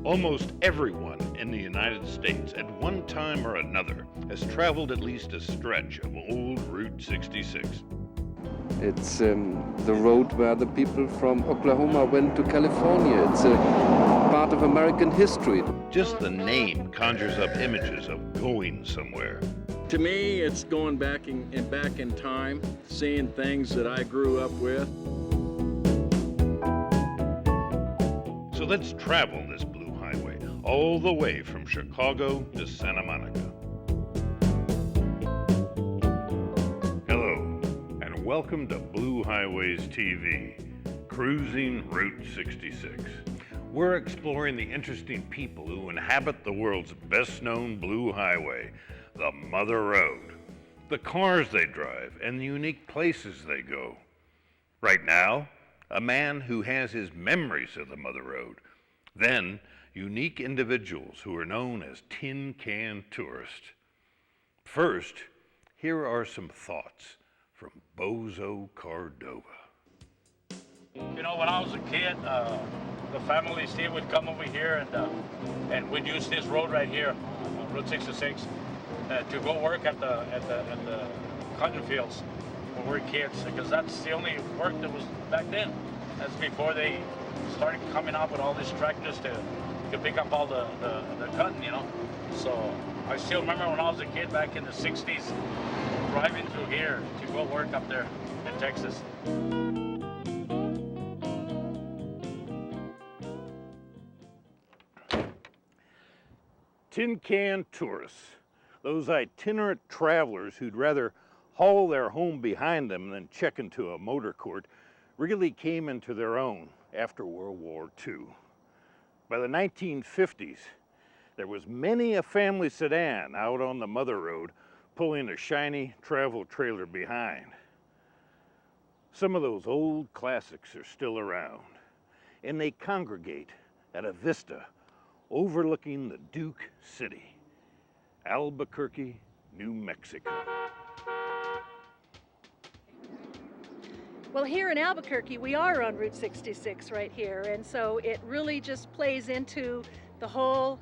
Almost everyone in the United States at one time or another has traveled at least a stretch of old Route 66. It's the road where the people from Oklahoma went to California. It's a part of American history. Just the name conjures up images of going somewhere. To me, it's going back in time, seeing things that I grew up with. So let's travel this Blue Highway all the way from Chicago to Santa Monica. Hello, and welcome to Blue Highways TV, Cruising Route 66. We're exploring the interesting people who inhabit the world's best-known Blue Highway, the Mother Road, the cars they drive, and the unique places they go. Right now, a man who has his memories of the Mother Road. Then, unique individuals who are known as tin can tourists. First, here are some thoughts from Bozo Cordova. You know, when I was a kid, the families here would come over here and we'd use this road right here, Route 66, to go work at the cotton fields when we were kids, because that's the only work that was back then. That's before they started coming up with all these tractors to pick up all the cotton, you know. So I still remember when I was a kid back in the 60s, driving through here to go work up there in Texas. Tin can tourists, those itinerant travelers who'd rather haul their home behind them than check into a motor court, really came into their own after World War II. By the 1950s, there was many a family sedan out on the Mother Road pulling a shiny travel trailer behind. Some of those old classics are still around, and they congregate at a vista overlooking the Duke City, Albuquerque, New Mexico. Well, here in Albuquerque, we are on Route 66 right here, and so it really just plays into the whole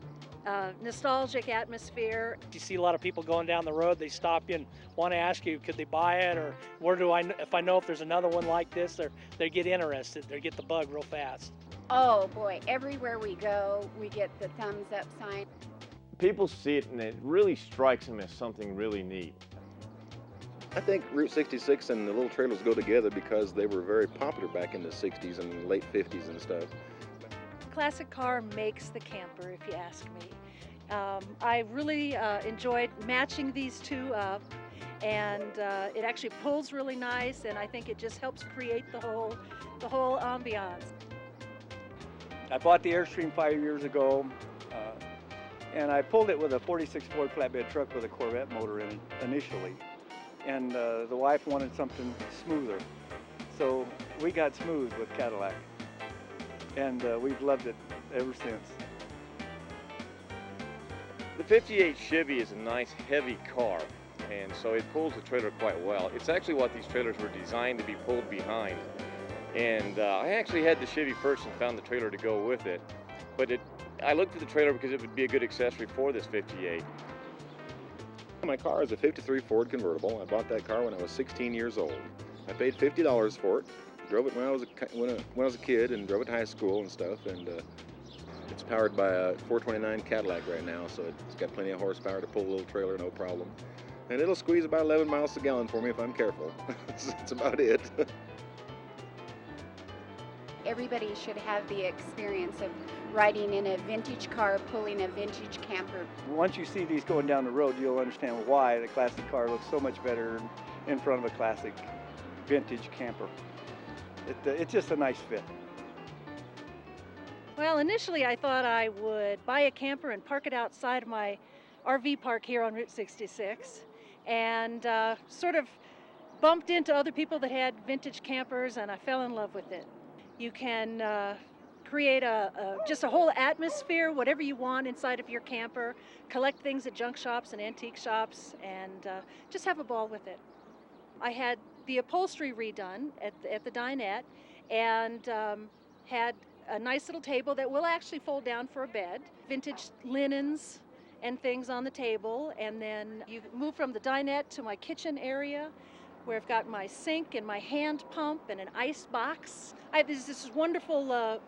nostalgic atmosphere. You see a lot of people going down the road, they stop you and want to ask you, could they buy it, or where do if I know if there's another one like this, they get interested, they get the bug real fast. Oh boy, everywhere we go, we get the thumbs up sign. People see it and it really strikes them as something really neat. I think Route 66 and the little trailers go together because they were very popular back in the 60s and late 50s and stuff. Classic car makes the camper, if you ask me. I really enjoyed matching these two up, and it actually pulls really nice, and I think it just helps create the whole ambiance. I bought the Airstream 5 years ago, and I pulled it with a 46 Ford flatbed truck with a Corvette motor in it initially. And the wife wanted something smoother. So we got smooth with Cadillac. And we've loved it ever since. The 58 Chevy is a nice heavy car, and so it pulls the trailer quite well. It's actually what these trailers were designed to be pulled behind. And I actually had the Chevy first and found the trailer to go with it. But I looked at the trailer because it would be a good accessory for this 58. My car is a 53 Ford convertible. I bought that car when I was 16 years old. I paid $50 for it. Drove it when I was a kid and drove it to high school and stuff. And it's powered by a 429 Cadillac right now, so it's got plenty of horsepower to pull a little trailer, no problem. And it'll squeeze about 11 miles a gallon for me if I'm careful. That's about it. Everybody should have the experience of riding in a vintage car, pulling a vintage camper. Once you see these going down the road, you'll understand why the classic car looks so much better in front of a classic vintage camper. It's just a nice fit. Well, initially I thought I would buy a camper and park it outside of my RV park here on Route 66, and sort of bumped into other people that had vintage campers, and I fell in love with it. You can create just a whole atmosphere, whatever you want inside of your camper, collect things at junk shops and antique shops, and just have a ball with it. I had the upholstery redone at the dinette, and had a nice little table that will actually fold down for a bed, vintage linens and things on the table, and then you move from the dinette to my kitchen area where I've got my sink and my hand pump and an ice box. There's this wonderful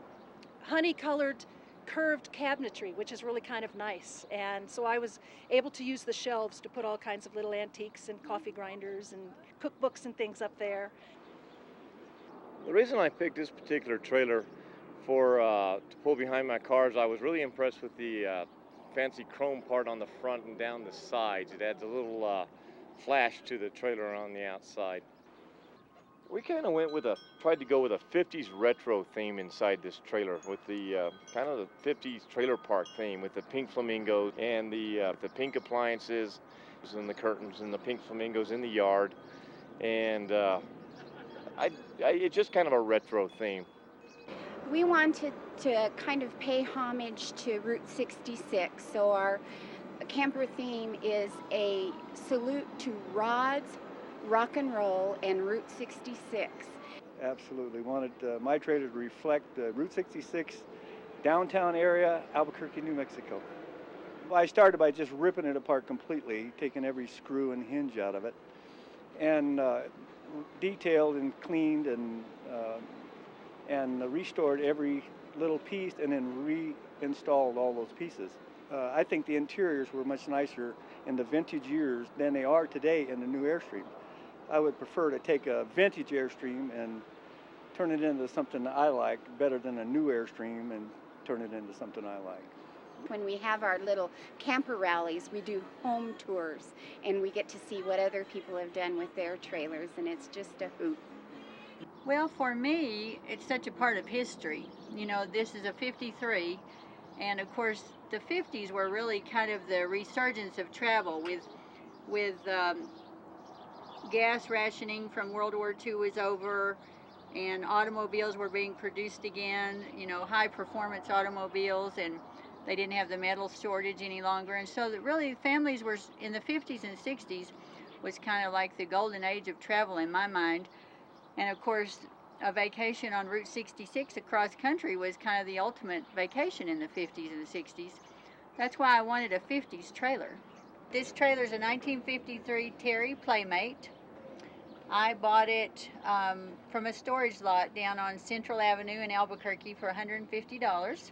honey-colored curved cabinetry, which is really kind of nice. And so I was able to use the shelves to put all kinds of little antiques and coffee grinders and cookbooks and things up there. The reason I picked this particular trailer to pull behind my cars, I was really impressed with the fancy chrome part on the front and down the sides. It adds a little flash to the trailer on the outside. We kind of tried to go with a 50s retro theme inside this trailer with the kind of the 50s trailer park theme with the pink flamingos and the pink appliances and the curtains and the pink flamingos in the yard. And it's just kind of a retro theme. We wanted to kind of pay homage to Route 66, so our camper theme is a salute to rods, rock and roll, and Route 66. Absolutely. Wanted my trailer to reflect the Route 66 downtown area, Albuquerque, New Mexico. Well, I started by just ripping it apart completely, taking every screw and hinge out of it, and detailed and cleaned and restored every little piece and then reinstalled all those pieces. I think the interiors were much nicer in the vintage years than they are today in the new Airstream. I would prefer to take a vintage Airstream and turn it into something I like better than a new Airstream and turn it into something I like. When we have our little camper rallies, we do home tours, and we get to see what other people have done with their trailers, and it's just a hoot. Well, for me, it's such a part of history. You know, this is a 53, and of course, the 50s were really kind of the resurgence of travel with gas rationing from World War II was over, and automobiles were being produced again, you know, high performance automobiles, and they didn't have the metal shortage any longer. And so that really families were in the 50s and 60s was kind of like the golden age of travel in my mind. And of course, a vacation on Route 66 across country was kind of the ultimate vacation in the 50s and the 60s. That's why I wanted a 50s trailer. This trailer is a 1953 Terry Playmate. I bought it from a storage lot down on Central Avenue in Albuquerque for $150.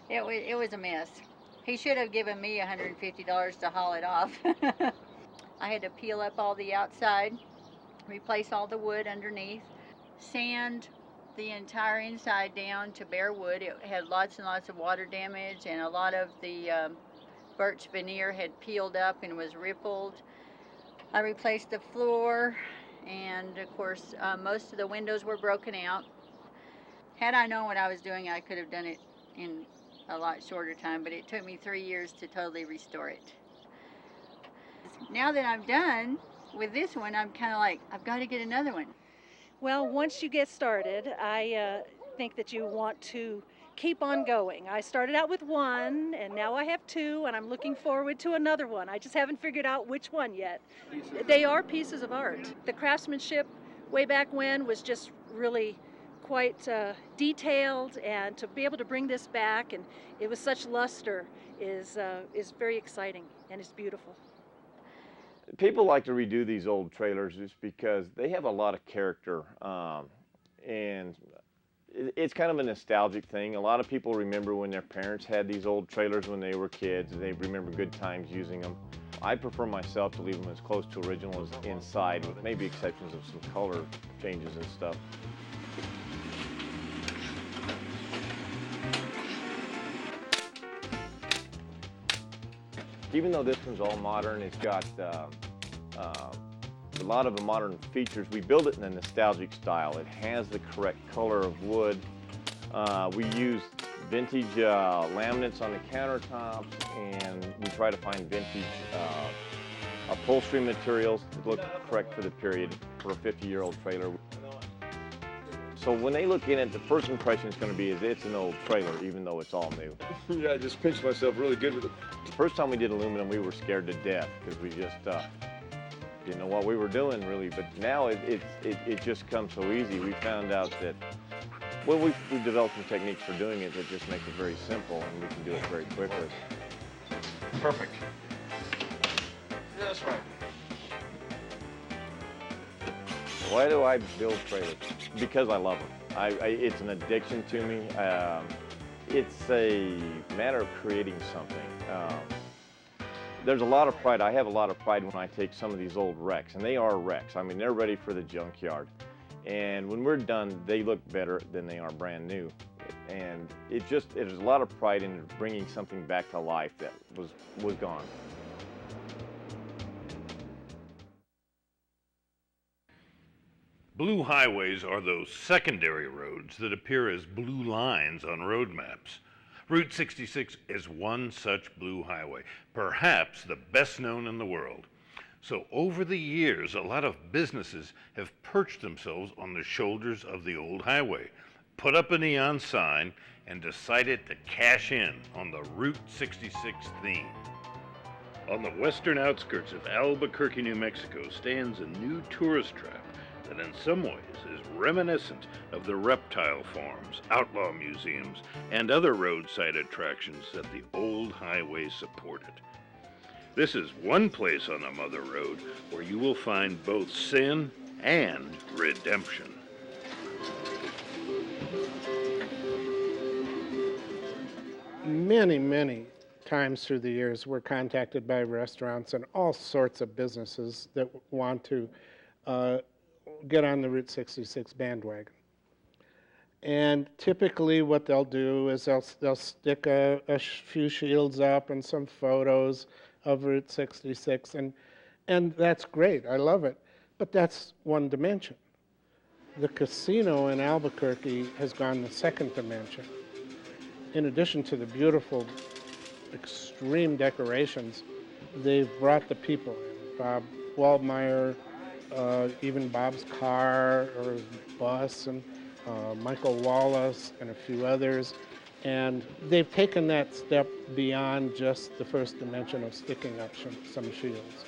It was a mess. He should have given me $150 to haul it off. I had to peel up all the outside, replace all the wood underneath, sand the entire inside down to bare wood. It had lots and lots of water damage, and a lot of the birch veneer had peeled up and was rippled. I replaced the floor, and of course most of the windows were broken out. Had I known what I was doing, I could have done it in a lot shorter time, but it took me 3 years to totally restore it. Now that I'm done with this one, I'm kind of like, I've got to get another one. Well, once you get started, I think that you want to keep on going. I started out with one, and now I have two, and I'm looking forward to another one. I just haven't figured out which one yet. They are pieces of art. The craftsmanship way back when was just really quite detailed, and to be able to bring this back, and it was such luster, is very exciting, and it's beautiful. People like to redo these old trailers just because they have a lot of character, and it's kind of a nostalgic thing. A lot of people remember when their parents had these old trailers when they were kids, and they remember good times using them. I prefer myself to leave them as close to original as inside, with maybe exceptions of some color changes and stuff. Even though this one's all modern, it's got a lot of the modern features. We build it in a nostalgic style. It has the correct color of wood. We use vintage laminates on the countertops, and we try to find vintage upholstery materials that look correct for the period for a 50-year-old trailer. So when they look in it, the first impression is going to be is it's an old trailer, even though it's all new. Yeah, I just pinched myself really good with it. The first time we did aluminum, we were scared to death because we just didn't know what we were doing really. But now it just comes so easy. We found out that Well, we've developed some techniques for doing it that just make it very simple, and we can do it very quickly. Perfect. That's right. Why do I build trailers? Because I love them. It's an addiction to me. It's a matter of creating something. There's a lot of pride. I have a lot of pride when I take some of these old wrecks, and they are wrecks. I mean, they're ready for the junkyard. And when we're done, they look better than they are brand new. And there's a lot of pride in bringing something back to life that was gone. Blue highways are those secondary roads that appear as blue lines on road maps. Route 66 is one such blue highway, perhaps the best known in the world. So over the years, a lot of businesses have perched themselves on the shoulders of the old highway, put up a neon sign, and decided to cash in on the Route 66 theme. On the western outskirts of Albuquerque, New Mexico, stands a new tourist trap that in some ways is reminiscent of the reptile farms, outlaw museums, and other roadside attractions that the old highway supported. This is one place on the Mother Road where you will find both sin and redemption. Many times through the years, we're contacted by restaurants and all sorts of businesses that want to get on the Route 66 bandwagon. And typically what they'll do is they'll stick a few shields up and some photos of Route 66, and that's great, I love it. But that's one dimension. The casino in Albuquerque has gone the second dimension. In addition to the beautiful, extreme decorations, they've brought the people in. Bob Waldmeyer, even Bob's car or his bus, and Michael Wallis and a few others. And they've taken that step beyond just the first dimension of sticking up some shields.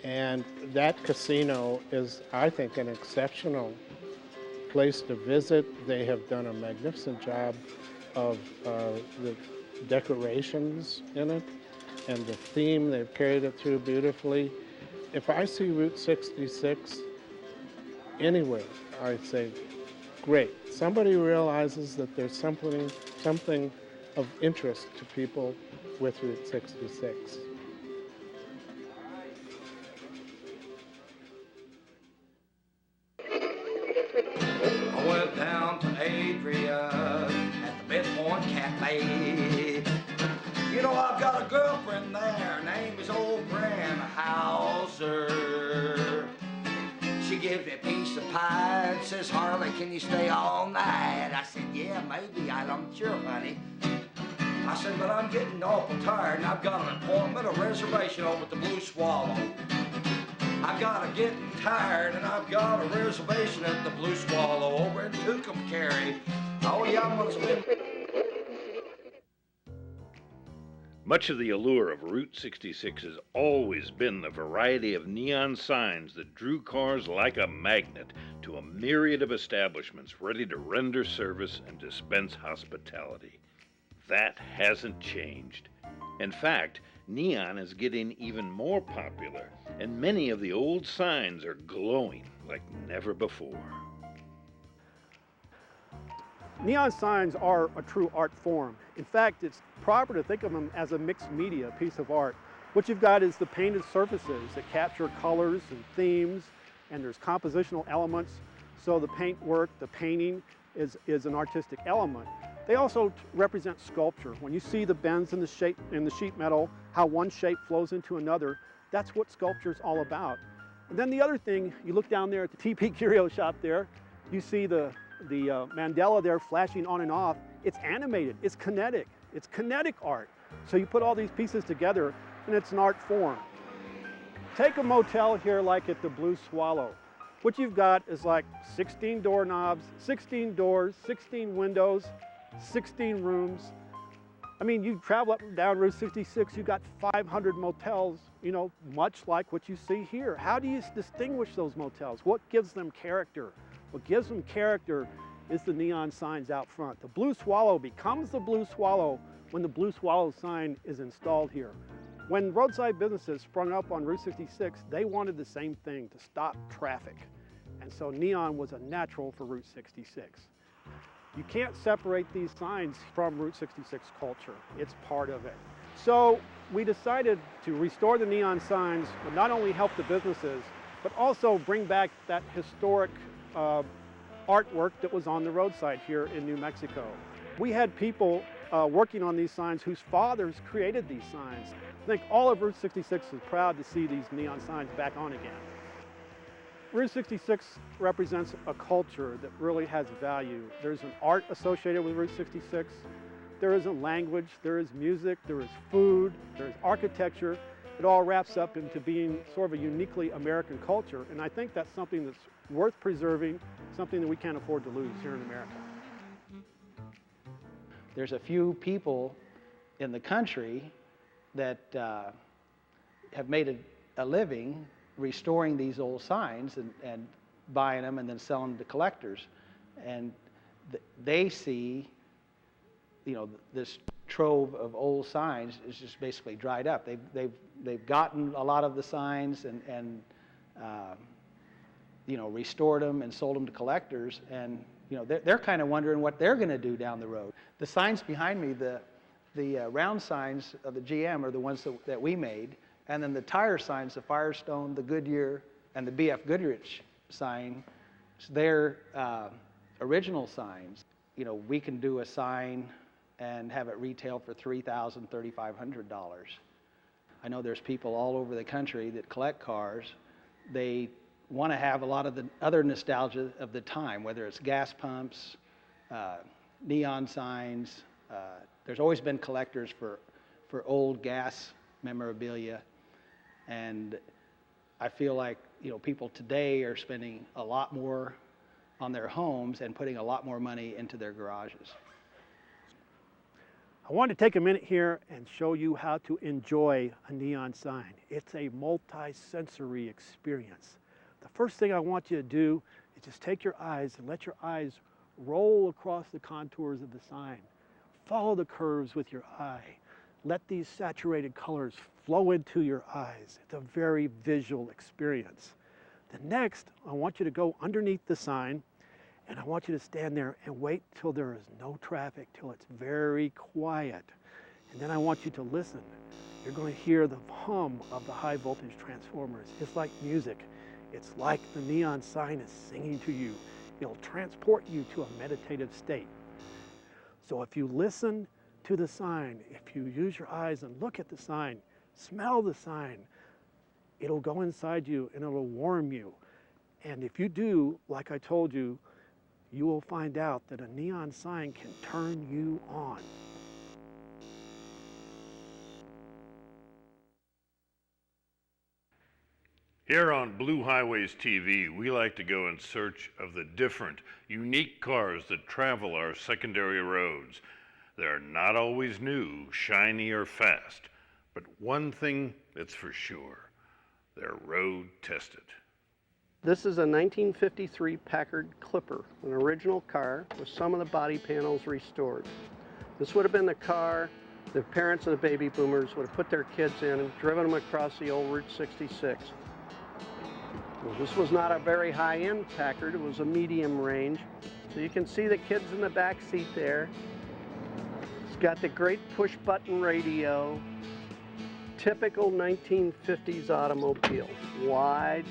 And that casino is, I think, an exceptional place to visit. They have done a magnificent job of the decorations in it and the theme. They've carried it through beautifully. If I see Route 66 anywhere, I say, great. Somebody realizes that there's something of interest to people with Route 66. I went down to Adria at the Midpoint Cafe. You know, I've got a girlfriend there. Her name is old Gran Hauser. She gives me a piece of pie and says, Harley, can you stay all night? I said, yeah, maybe. I'm sure, honey. I said, but I'm getting awful tired and I've got an appointment, a reservation over at the Blue Swallow. I got a getting tired and I've got a reservation at the Blue Swallow over in Tucumcari. Oh yeah, I'm gonna spend... Much of the allure of Route 66 has always been the variety of neon signs that drew cars like a magnet to a myriad of establishments ready to render service and dispense hospitality. That hasn't changed. In fact, neon is getting even more popular, and many of the old signs are glowing like never before. Neon signs are a true art form. In fact, it's proper to think of them as a mixed media piece of art. What you've got is the painted surfaces that capture colors and themes, and there's compositional elements. So the paint work, the painting is an artistic element. They also represent sculpture. When you see the bends in the shape in the sheet metal, how one shape flows into another, that's what sculpture is all about. And then the other thing, you look down there at the TP Curio shop there, you see the mandala there flashing on and off. It's animated, it's kinetic art. So you put all these pieces together and it's an art form. Take a motel here like at the Blue Swallow. What you've got is like 16 doorknobs, 16 doors, 16 windows, 16 rooms. I mean, you travel up and down Route 66, you got 500 motels, you know, much like what you see here. How do you distinguish those motels? What gives them character? What gives them character is the neon signs out front. The Blue Swallow becomes the Blue Swallow when the Blue Swallow sign is installed here. When roadside businesses sprung up on Route 66, they wanted the same thing, to stop traffic. And so neon was a natural for Route 66. You can't separate these signs from Route 66 culture. It's part of it. So we decided to restore the neon signs, but not only help the businesses, but also bring back that historic artwork that was on the roadside here in New Mexico. We had people working on these signs whose fathers created these signs. I think all of Route 66 is proud to see these neon signs back on again. Route 66 represents a culture that really has value. There's an art associated with Route 66. There is a language, there is music, there is food, there is architecture. It all wraps up into being sort of a uniquely American culture, and I think that's something that's worth preserving, something that we can't afford to lose here in America. There's a few people in the country that have made a living restoring these old signs and buying them and then selling them to collectors. And they see, you know, this trove of old signs is just basically dried up. They've gotten a lot of the signs and you know, restored them and sold them to collectors, and you know, they're kind of wondering what they're going to do down the road. The signs behind me, the round signs of the GM are the ones that we made, and then the tire signs, the Firestone, the Goodyear, and the BF Goodrich sign, they're original signs. You know, we can do a sign and have it retail for $3,000, $3,500. I know there's people all over the country that collect cars. They want to have a lot of the other nostalgia of the time, whether it's gas pumps, neon signs. There's always been collectors for old gas memorabilia, and I feel like, you know, people today are spending a lot more on their homes and putting a lot more money into their garages. I want to take a minute here and show you how to enjoy a neon sign. It's a multi-sensory experience. The first thing I want you to do is just take your eyes and let your eyes roll across the contours of the sign. Follow the curves with your eye. Let these saturated colors flow into your eyes. It's a very visual experience. Then next, I want you to go underneath the sign, and I want you to stand there and wait till there is no traffic, till it's very quiet. And then I want you to listen. You're going to hear the hum of the high voltage transformers. It's like music. It's like the neon sign is singing to you. It'll transport you to a meditative state. So if you listen to the sign, if you use your eyes and look at the sign, smell the sign, it'll go inside you and it'll warm you. And if you do, like I told you, you will find out that a neon sign can turn you on. Here on Blue Highways TV, we like to go in search of the different, unique cars that travel our secondary roads. They're not always new, shiny, or fast, but one thing that's for sure, they're road tested. This is a 1953 Packard Clipper, an original car with some of the body panels restored. This would have been the car the parents of the baby boomers would have put their kids in and driven them across the old Route 66. Well, this was not a very high-end Packard, it was a medium range. So you can see the kids in the back seat there. It's got the great push-button radio, typical 1950s automobile, wide,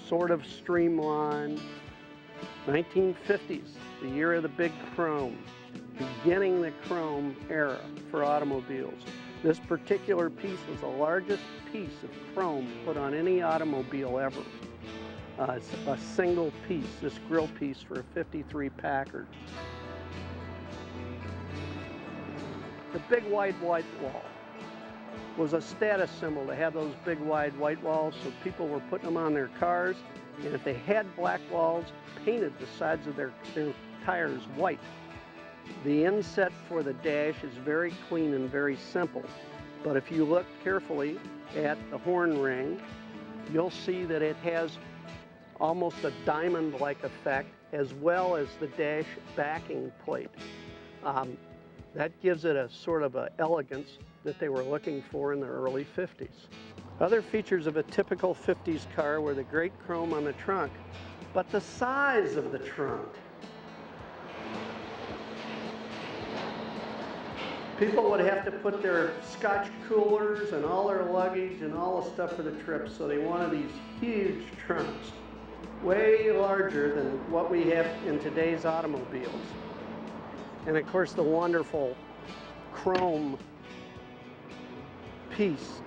sort of streamlined. 1950s, the year of the big chrome, beginning the chrome era for automobiles. This particular piece was the largest piece of chrome put on any automobile ever. It's a single piece, this grille piece for a 53 Packard. The big wide white wall was a status symbol to have those big wide white walls, so people were putting them on their cars, and if they had black walls, painted the sides of their tires white. The inset for the dash is very clean and very simple, but if you look carefully at the horn ring, you'll see that it has almost a diamond-like effect, as well as the dash backing plate. That gives it a sort of a elegance that they were looking for in the early 50s. Other features of a typical 50s car were the great chrome on the trunk, but the size of the trunk. People would have to put their Scotch coolers and all their luggage and all the stuff for the trip, so they wanted these huge trunks, way larger than what we have in today's automobiles. And of course, the wonderful chrome piece.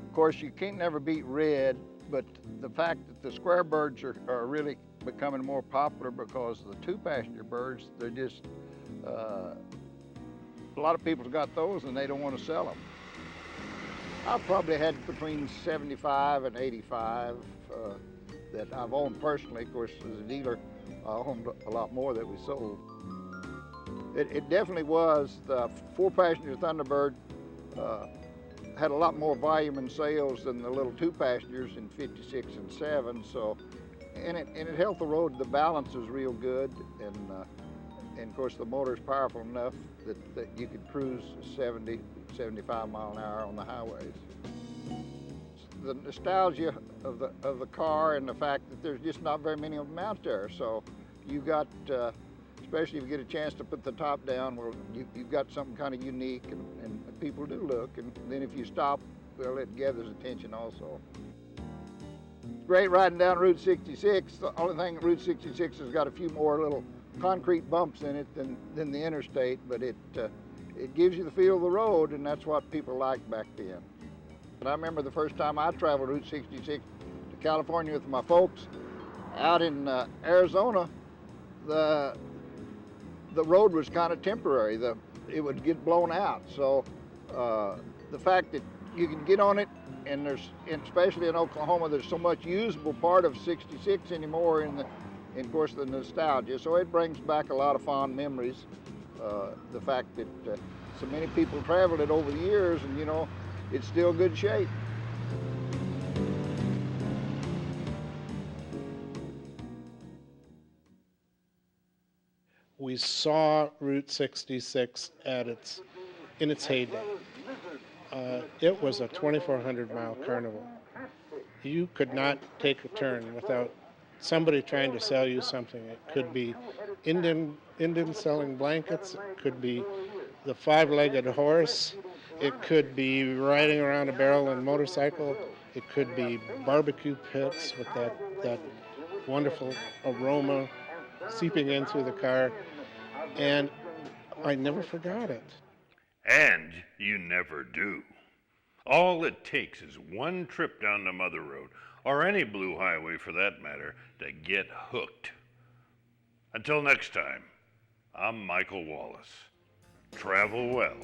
Of course, you can't never beat red, but the fact that the square birds are really becoming more popular because the two-passenger birds, they're just, a lot of people's got those and they don't want to sell them. I've probably had between 75 and 85 that I've owned personally. Of course, as a dealer, I owned a lot more that we sold. It definitely was. The four-passenger Thunderbird had a lot more volume in sales than the little two-passengers in 56 and 7. So, and it held the road. The balance is real good, and of course the motor is powerful enough that you could cruise 70, 75 mile an hour on the highways. The nostalgia of the car and the fact that there's just not very many of them out there. So you got, especially if you get a chance to put the top down, well, you've got something kind of unique, and people do look. And then if you stop, well, it gathers attention also. It's great riding down Route 66. The only thing, Route 66 has got a few more little concrete bumps in it than the interstate, but it gives you the feel of the road, and that's what people liked back then. And I remember the first time I traveled Route 66 to California with my folks out in Arizona, the road was kind of temporary. It would get blown out. So the fact that you can get on it, and especially in Oklahoma, there's so much usable part of 66 anymore in of course, the nostalgia. So it brings back a lot of fond memories. The fact that so many people traveled it over the years, and you know, it's still good shape. We saw Route 66 in its heyday. It was a 2,400-mile carnival. You could not take a turn without somebody trying to sell you something. It could be Indian selling blankets. It could be the five-legged horse. It could be riding around a barrel and motorcycle. It could be barbecue pits with that wonderful aroma seeping in through the car. And I never forgot it. And you never do. All it takes is one trip down the Mother Road, or any blue highway for that matter, to get hooked. Until next time, I'm Michael Wallis. Travel well.